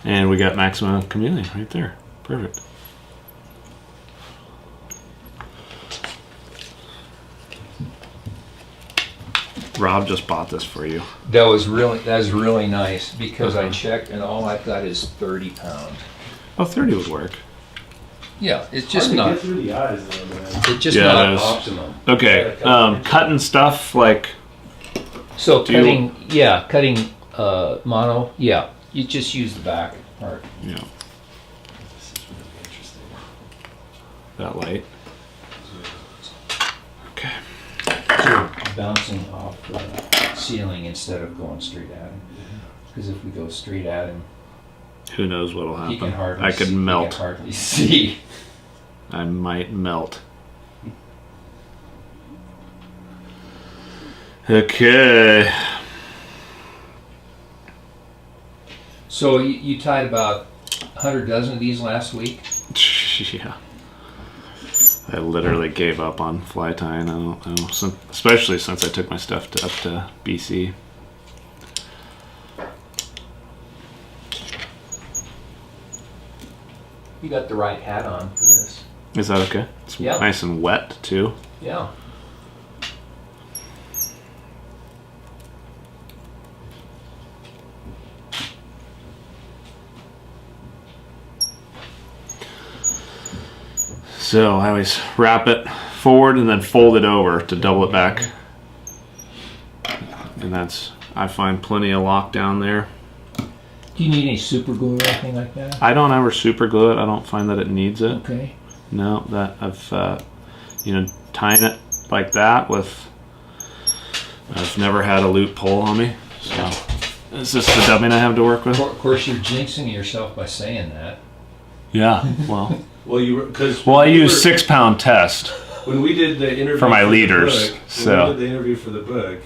And we got maximum chameleon right there. Perfect. Rob just bought this for you. That was really nice because I checked and all I've got is 30 pounds. Oh, 30 would work. Yeah, it's just hard not. to get through the eyes though, man. It's just Yeah, not it is. optimum. Okay, cutting stuff like. So Do you- cutting mono. Yeah, you just use the back part. Yeah, This is really interesting. that light. Okay. So you're bouncing off the ceiling instead of going straight at him. Because if we go straight at him, Who knows what'll he can happen? hardly. I could melt. He can hardly see. I might melt. Okay. So you tied about 100 dozen of these last week. Yeah. I literally gave up on fly tying. I don't know, especially since I took my stuff up to BC. You got the right hat on for this. Is that okay? It's Yeah. nice and wet too. Yeah. So I always wrap it forward and then fold it over to double it back. And I find plenty of lock down there. Do you need any super glue or anything like that? I don't ever super glue it. I don't find that it needs it. Okay. No, that I've, tying it like that I've never had a loop pull on me. So is this the dubbing I have to work with? Of course, you're jinxing yourself by saying that. Yeah, well. Well, you were because Well, I use 6 pound test. when we did the interview For my the leaders, book, so. when we did the interview for the book,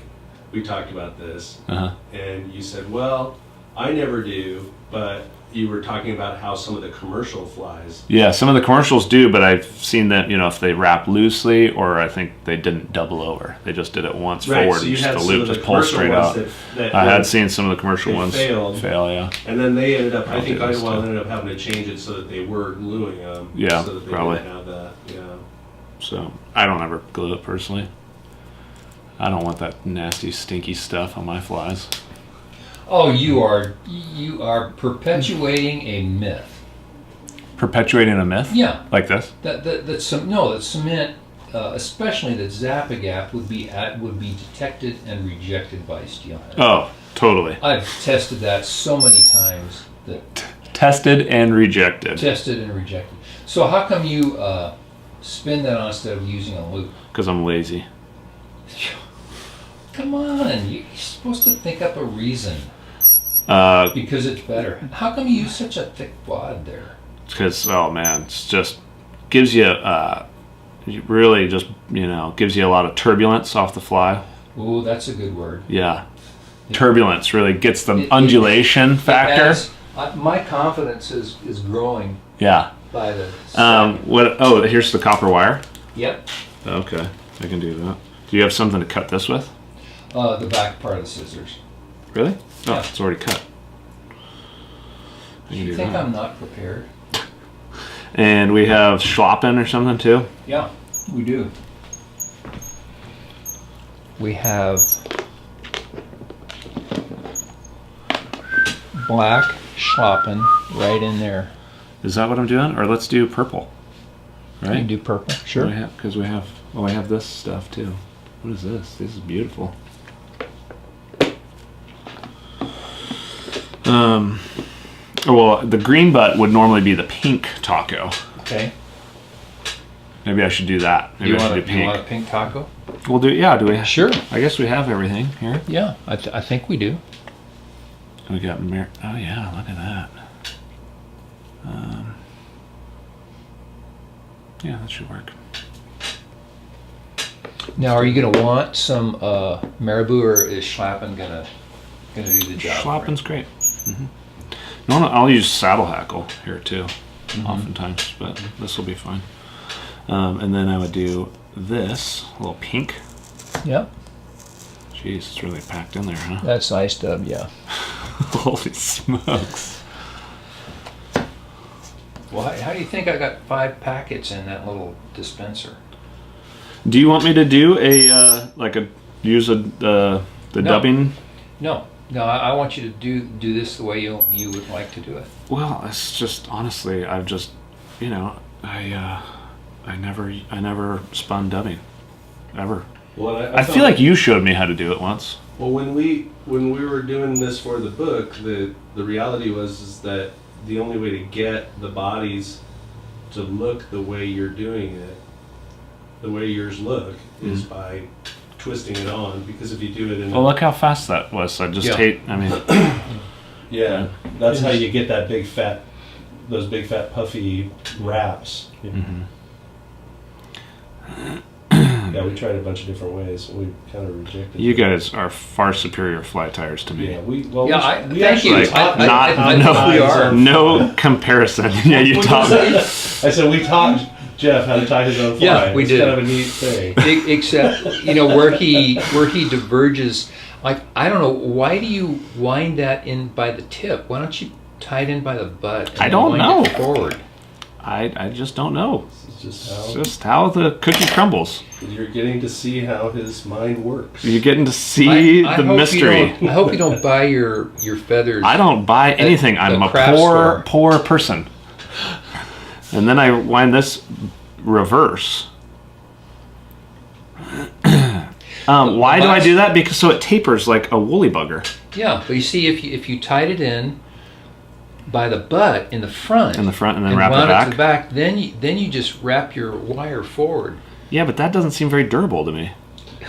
we talked about this, Uh-huh. and you said, "Well, I never do," but you were talking about how some of the commercial flies. Yeah, some of the commercials do, but I've seen that, if they wrap loosely, or I think they didn't double over. They just did it once forward, so you and had the some loop of the just pulls commercial straight ones out. that I had seen some of the commercial they ones failed. fail, yeah. And then they ended up. I I'll think do this Idlewild too. ended up having to change it so that they were gluing them. Yeah, so that they probably. didn't have that. Yeah. So I don't ever glue it personally. I don't want that nasty, stinky stuff on my flies. Oh, you are perpetuating a myth. Perpetuating a myth? Yeah. Like this? That cement, especially that Zap-A-Gap would be detected and rejected by steelhead. Oh, totally. I've tested that so many times. Tested and rejected. Tested and rejected. So how come you spin that on instead of using a loop? Because I'm lazy. Come on, you're supposed to think up a reason. Because Because it's better. How come you use such a thick wad there? oh man, it's just gives you really just gives you a lot of turbulence off the fly. Ooh, that's a good word. Yeah, turbulence really gets the It- undulation factor. My confidence is growing Yeah. by the. What? Oh, here's the copper wire. Yep. Okay, I can do that. Do you have something to cut this with? The back part of the scissors. Really? Oh, Yeah. it's already cut. I can You do think that. I'm not prepared? And we have schlappen or something too. Yeah, we do. We have black schlappen right in there. Is that what I'm doing? Or let's do purple. You can Right? do purple. Because we have. Oh, I have this stuff too. What is this? This is beautiful. Well, the green butt would normally be the pink taco. Okay. Maybe I should do that. Maybe I should do You pink. want a pink taco? We'll do. Yeah. Do we? Sure. I guess we have everything here. Yeah, I think we do. We got oh yeah, look at that. Yeah, that should work. Now, are you going to want some marabou, or is schlappen gonna do the job? Schlappen's great. No, I'll use saddle hackle here too, oftentimes, but this will be fine. And then I would do this little pink. Yep, Jeez, it's really packed in there, huh? that's ice dub. Yeah. Holy smokes! Well, how do you think I got 5 packets in that little dispenser? Do you want me to do use the dubbing? No, I want you to do this the way you would like to do it. Well, it's just honestly, I've just, I never spun dubbing, ever. Well, I feel like you showed me how to do it once. Well, when we were doing this for the book, the reality is that the only way to get the bodies to look the way you're doing it, the way yours look, is by twisting it on. Because if you do it in Well, look how fast that was. I just hate. I mean, yeah, that's how you get that those big fat puffy wraps. Mm-hmm. Yeah, we tried a bunch of different ways, and we kind of rejected. You guys are far superior fly tires to me. Yeah, thank you. No, we are. No comparison. Yeah, you taught me. I said we taught Jeff how to tie his own fly. Yeah, we it's did. Kind of a neat thing. Except, where he diverges. Like, I don't know, why do you wind that in by the tip? Why don't you tie it in by the butt? And I don't wind know. it forward. I just don't know. It's It's just how the cookie crumbles. you're getting to see how his mind works. You're getting to see I the hope mystery. I hope you don't buy your feathers. I don't buy anything. I'm the a craft store. poor person. And then I wind this reverse. Why do I do that? Because so it tapers like a woolly bugger Yeah, but you see, if you tied it in by the butt in the front, in the front and then and wrap it wound back. to the back, then you just wrap your wire forward. Yeah, but that doesn't seem very durable to me.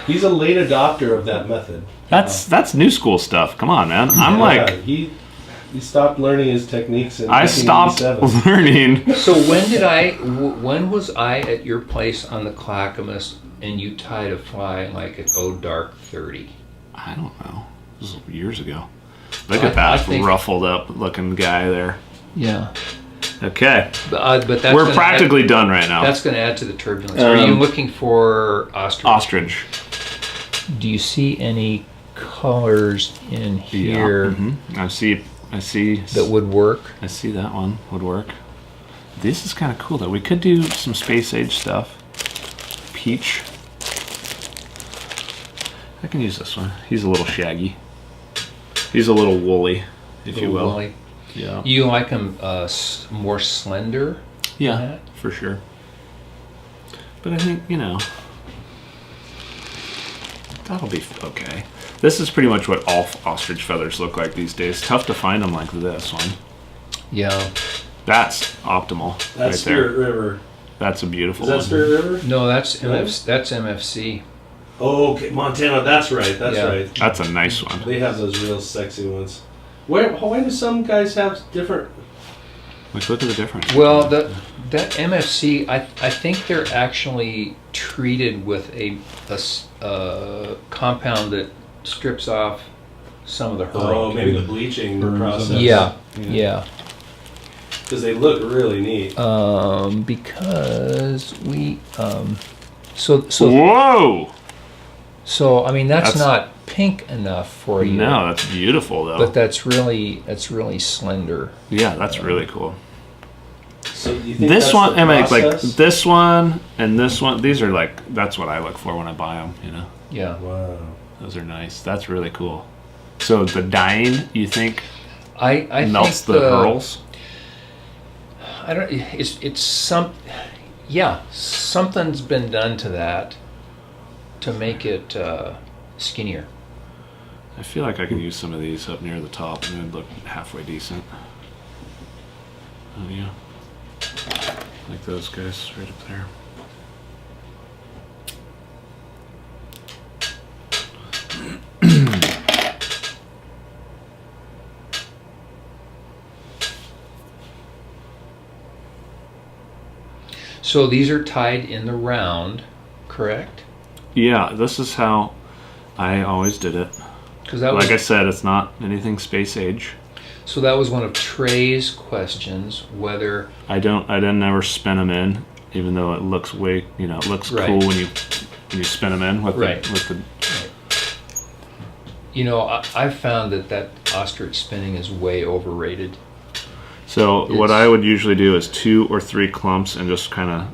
He's a late adopter of that method. That's new school stuff. Come on, man. I'm Yeah, like, he stopped learning his techniques in I stopped 1987. learning. So when was I at your place on the Clackamas and you tied a fly like at dark 30? I don't know. This was years ago. Look I- at that I think- ruffled up looking guy there. Yeah, Okay, but that's we're gonna practically done right now. That's going to add to the turbulence. Are you looking for ostrich? Ostrich. Do you see any colors in here Yeah. I see. that would work? I see that one would work. This is kind of cool though. We could do some space age stuff. Peach. I can use this one. He's a little shaggy. He's a little woolly, if you will. Woolly. Yeah. You like them more slender? Yeah, that? for sure. But I think, that'll be okay. This is pretty much what all ostrich feathers look like these days. Tough to find them like this one. Yeah. That's optimal That's right Spirit there. River. That's a beautiful Is that one. Spirit River? No, that's No? that's MFC. Oh, okay, Montana. That's right. That's Yeah. right. That's a nice one. They have those real sexy ones. Why do some guys have different? Like, look at the difference. Well, that MFC, I think they're actually treated with a compound that strips off some of the hurl. Oh, maybe the bleaching process. Yeah. Because they look really neat. Because we so Whoa! I mean that's That's- not pink enough for you. No, that's beautiful though. But that's really slender. Yeah, that's really cool. So you think This that's one, the I mean, like process? this one and this one. These are like, that's what I look for when I buy them. Yeah. Wow. Those are nice. That's really cool. So the dyeing, you think, I melts think the pearls? I don't. It's something's been done to that to make it skinnier. I feel like I could use some of these up near the top and it'd look halfway decent. Oh yeah, like those guys right up there. So these are tied in the round, correct? Yeah, this is how I always did it. Because that was Like I said, it's not anything space age. so. That was one of Trey's questions. Whether I didn't ever spin them in, even though it looks it looks Right. cool when you spin them in with Right. the I've found that ostrich spinning is way overrated. So what It's- I would usually do is 2 or 3 clumps and just kind of,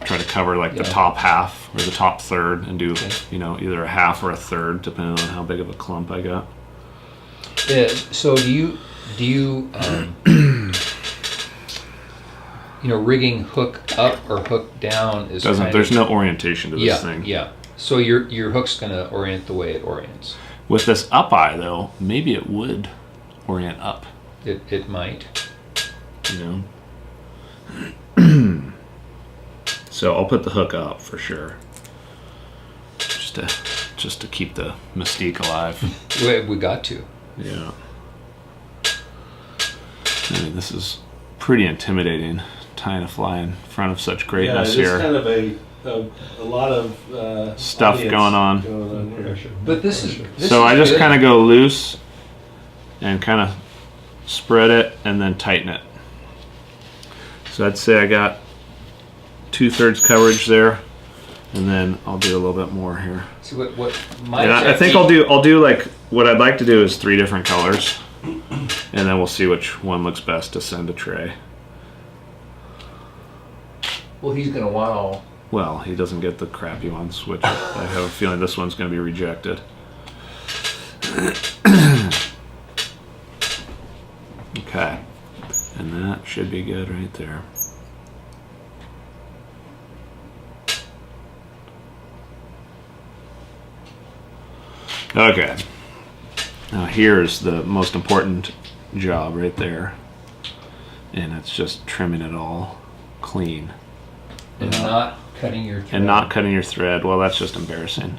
try to cover like the Yeah. top half or the top third and do, Okay. either a half or a third depending on how big of a clump I got. So do you rigging hook up or hook down is There's no orientation to this thing. Yeah. So your hook's gonna orient the way it orients. With this up eye though, maybe it would orient up, It might. So I'll put the hook up for sure. Just to keep the mystique alive. We got to. Yeah. I mean, this is pretty intimidating, tying a fly in front of such greatness yeah, it's here. kind of a lot of Stuff audience going on. here. But this is So I just good. kind of go loose and kind of spread it and then tighten it. So I'd say I got 2/3 coverage there, and then I'll do a little bit more here. See what my And I think I'll do like what I'd like to do is 3 different colors, and then we'll see which one looks best to send a tray. Well, he's gonna want all. Well, he doesn't get the crappy ones, which I have a feeling this one's going to be rejected. Okay, and that should be good right there. Okay, now here's the most important job right there, and it's just trimming it all clean. And not cutting your thread. And not cutting your thread. Well, that's just embarrassing.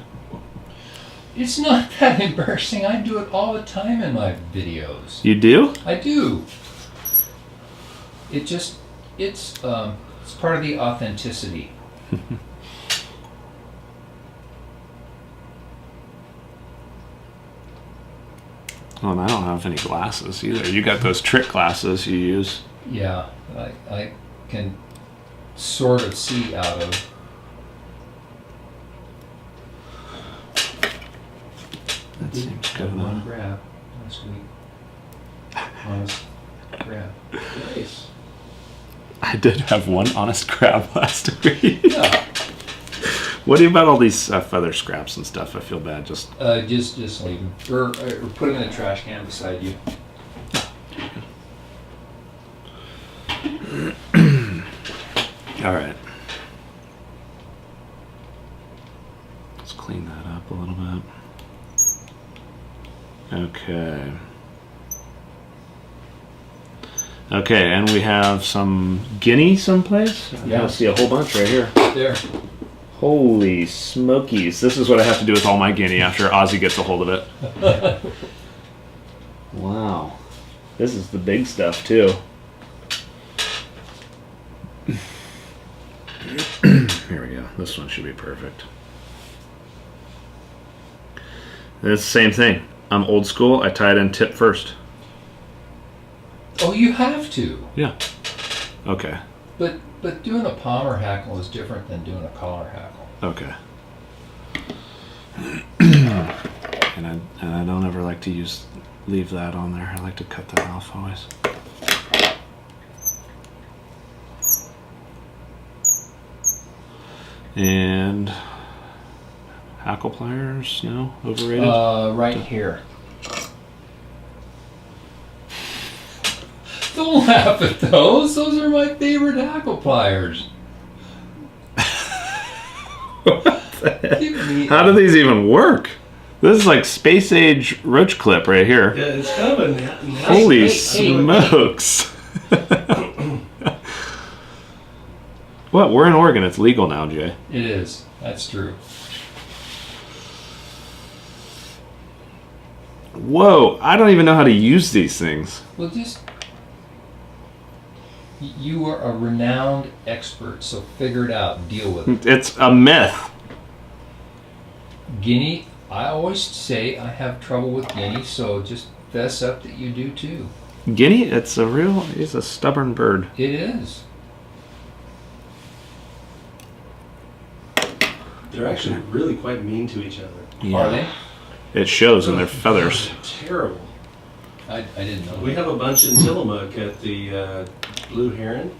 It's not that embarrassing. I do it all the time in my videos. You do? I do. It's part of the authenticity. Oh, and I don't have any glasses either. You got those trick glasses you use. Yeah, I can sort of see out of. That seems Had good one enough. grab last week. Honest grab. Nice. I did have one honest grab last week. Yeah. What do you about all these feather scraps and stuff? I feel bad. Just Just leave them. Or put them in the trash can beside you. all right. Let's clean that up a little bit. Okay. Okay, and we have some Guinea someplace. Yeah. I see a whole bunch right here. There. Holy smokies. This is what I have to do with all my Guinea after Ozzy gets a hold of it. Wow. This is the big stuff, too. Here we go. This one should be perfect. And it's the same thing. I'm old school. I tie it in tip first. Oh, you have to. Yeah. Okay. But doing a palmer hackle is different than doing a collar hackle. Okay. and I don't ever like to leave that on there. I like to cut that off always. And hackle pliers, no? Overrated? Right here. Don't laugh at those. Those are my favorite hackle pliers. Give me. How do these even work? This is like space age roach clip right here. Yeah, it's kind of a nasty. Holy hey, smokes. What? We're in Oregon. It's legal now, Jay. It is. That's true. Whoa, I don't even know how to use these things. Well, just. You are a renowned expert, so figure it out. Deal with it. It's a myth. Guinea, I always say I have trouble with Guinea, so just fess up that you do too. Guinea, he's a stubborn bird. It is. They're actually really quite mean to each other. Are they? It shows in their feathers. They're terrible. I didn't know. We have a bunch in Tillamook at the Blue Heron.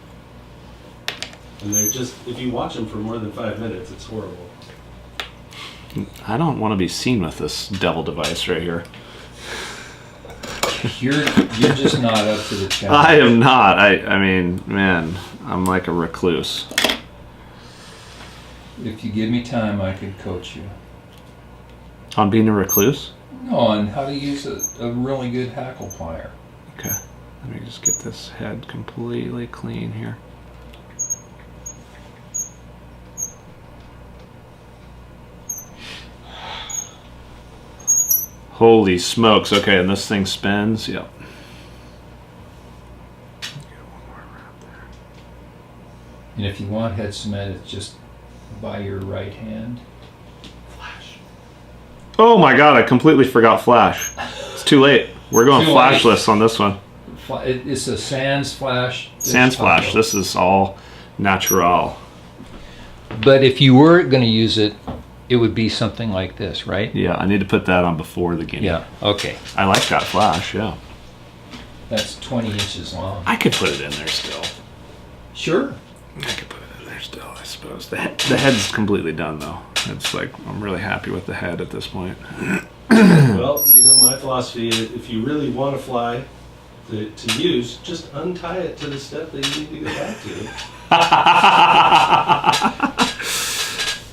And they're just, if you watch them for more than 5 minutes, it's horrible. I don't want to be seen with this devil device right here. You're just not up to the challenge. I am not. I mean, man, I'm like a recluse. If you give me time, I could coach you. On being a recluse? No, on how to use a really good hackle plier. Okay. Let me just get this head completely clean here. Holy smokes. Okay, and this thing spins. Yep. And if you want head cement, it's just by your right hand. Flash. Oh my god, I completely forgot flash. It's too late. We're going Too flashless on this one. It's a sans flash. Sans flash. This is all natural. But if you were going to use it, it would be something like this, right? Yeah, I need to put that on before the Guinea. Yeah, okay. I like that flash, yeah. That's 20 inches long. I could put it in there still. Sure. I could put it in there still, I suppose. The head's completely done, though. It's like, I'm really happy with the head at this point. Well, you know, my philosophy is if you really want to fly to use, just untie it to the step that you need to go back to.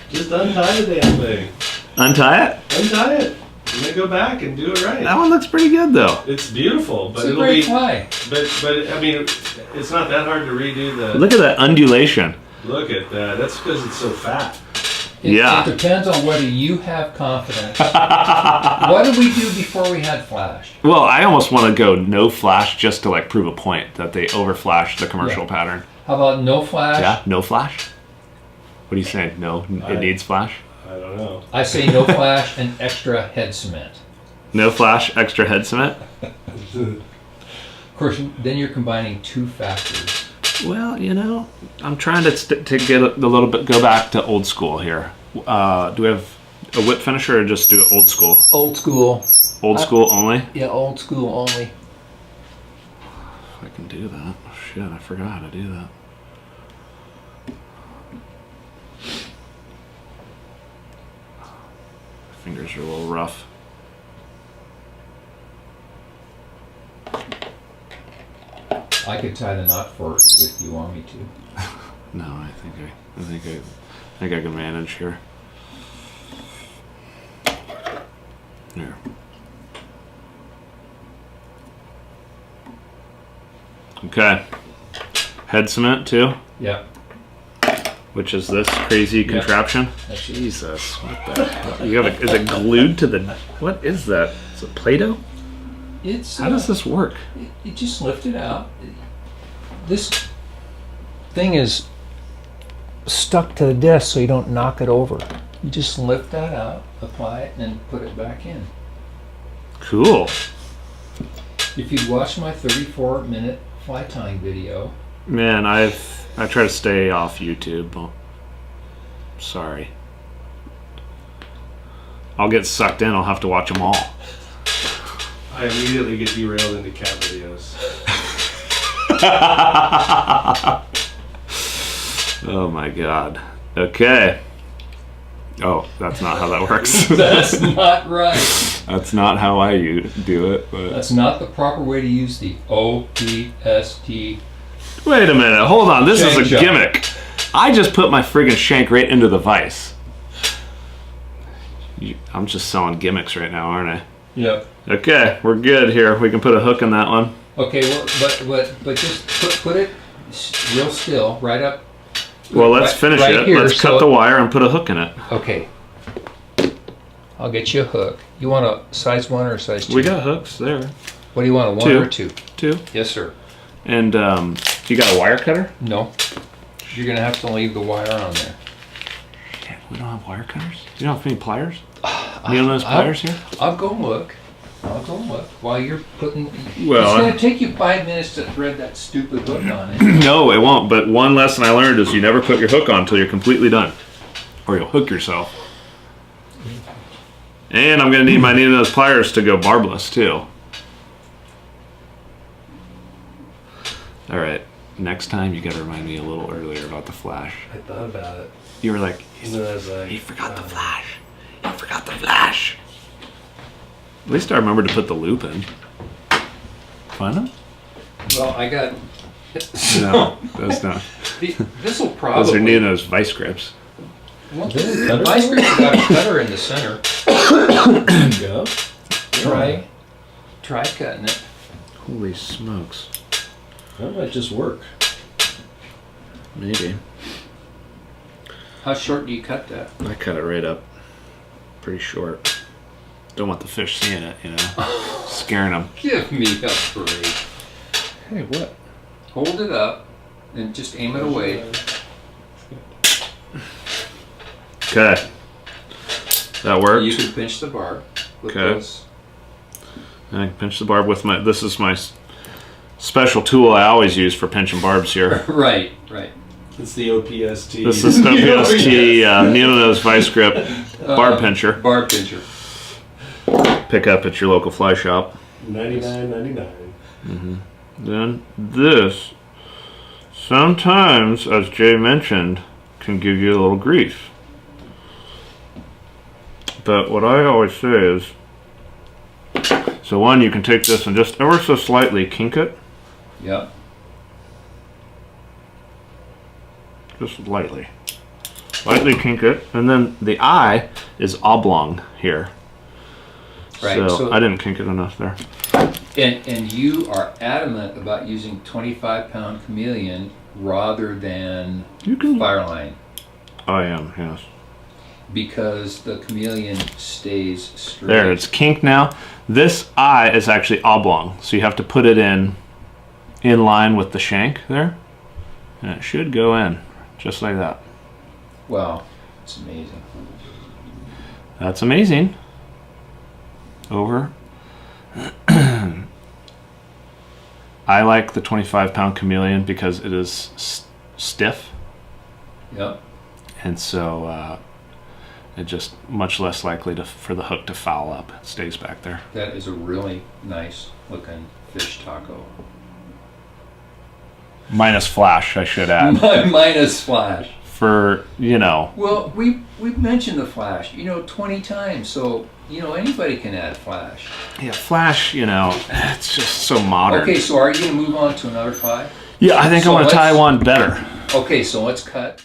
Just untie the damn thing. Untie it? Untie it. And then go back and do it right. That one looks pretty good, though. It's beautiful, but It's a it'll great be. fly. But I mean, it's not that hard to redo the. Look at that undulation. Look at that. That's because it's so fat. Yeah. It depends on whether you have confidence. What did we do before we had flash? Well, I almost want to go no flash just to like prove a point that they overflashed the commercial pattern. How about no flash? Yeah, no flash? What do you say? No, it needs flash? I don't know. I say no flash and extra head cement. No flash, extra head cement? Of course, then you're combining two factors. Well, you know, I'm trying to get a little bit, go back to old school here. Do we have a whip finisher or just do it old school? Old school. Old school only? Yeah, old school only. I can do that. Shit, I forgot how to do that. Fingers are a little rough. I could tie the knot for it if you want me to. No, I think I can manage here. Here. Okay. Head cement too, Yeah. which is this crazy contraption. That's it. Jesus, what the hell? You have is it glued to the? What is that? Is it Play-Doh? It's How does this work? You just lift it out. This thing is stuck to the disc so you don't knock it over. You just lift that out, apply it, and then put it back in. Cool. If you'd watch my 34-minute fly tying video, Man, I try to stay off YouTube. Well, sorry. I'll get sucked in. I'll have to watch them all. I immediately get derailed into cat videos. Oh my god. Okay. Oh, that's not how that works. that's not right. That's not how I do it. But That's not the proper way to use the OPST. wait a minute. Hold on. This is a Shank job. gimmick. I just put my friggin' shank right into the vise. I'm just selling gimmicks right now, aren't I? Yep. Okay, we're good here. We can put a hook in that one. Okay, well, but just put it real still, right up. Well, let's right- finish right it. here, Let's cut so- the wire and put a hook in it. Okay. I'll get you a hook. You want a size 1 or a size 2? We got hooks there. What do you want, a 1 2. or a 2? 2. Yes, sir. And you got a wire cutter? No. You're going to have to leave the wire on there. Damn, we don't have wire cutters? You don't have any pliers? You don't have pliers here? I'll go look. While you're putting... Well, it's going to take you 5 minutes to thread that stupid hook on it. No, it won't. But one lesson I learned is you never put your hook on until you're completely done. Or you'll hook yourself. And I'm going to need my needle nose pliers to go barbless, too. next time you got to remind me a little earlier about the flash. I thought about it. You were like, And then I was like, he forgot the flash. He forgot the flash. At least I remembered to put the loop in. Find them? Well, I got. No, that's not. This will Those probably. are Nino's vice grips. Well, the vice grip's got a cutter in the center. there you go. Try cutting it. Holy smokes. That might just work. Maybe. How short do you cut that? I cut it right up. Pretty short. Don't want the fish seeing it, you know. Scaring them. Give me a break. Hey, what? Hold it up and just aim it away. Okay. That worked. You can pinch the barb with Okay. those. I can pinch the barb with my. This is my special tool I always use for pinching barbs here. Right. It's the OPST. This is WST Nino's vice grip barb pincher. Barb pincher. Pick up at your local fly shop. $99.99. Then this, sometimes, as Jay mentioned, can give you a little grief. But what I always say is, so one, you can take this and just ever so slightly kink it. Yep. Just lightly. Lightly kink it. And then the eye is oblong here. Right. So I didn't kink it enough there. And you are adamant about using 25-pound chameleon rather than You can. fireline I am, yes. because the chameleon stays straight. There, it's kinked now. This eye is actually oblong, so you have to put it in line with the shank there, and it should go in just like that. Wow, it's amazing. That's amazing. Over. I like the 25-pound chameleon because it is stiff, Yep. and so it's just much less likely for the hook to foul up. It stays back there. That is a really nice looking fish taco. Minus flash, I should add. Minus flash. For, you know. Well, we've mentioned the flash, 20 times, so anybody can add flash. Yeah, flash, it's just so modern. Okay, so are you gonna move on to another 5? Yeah, I think I So want to tie let's- one better. Okay, so let's cut.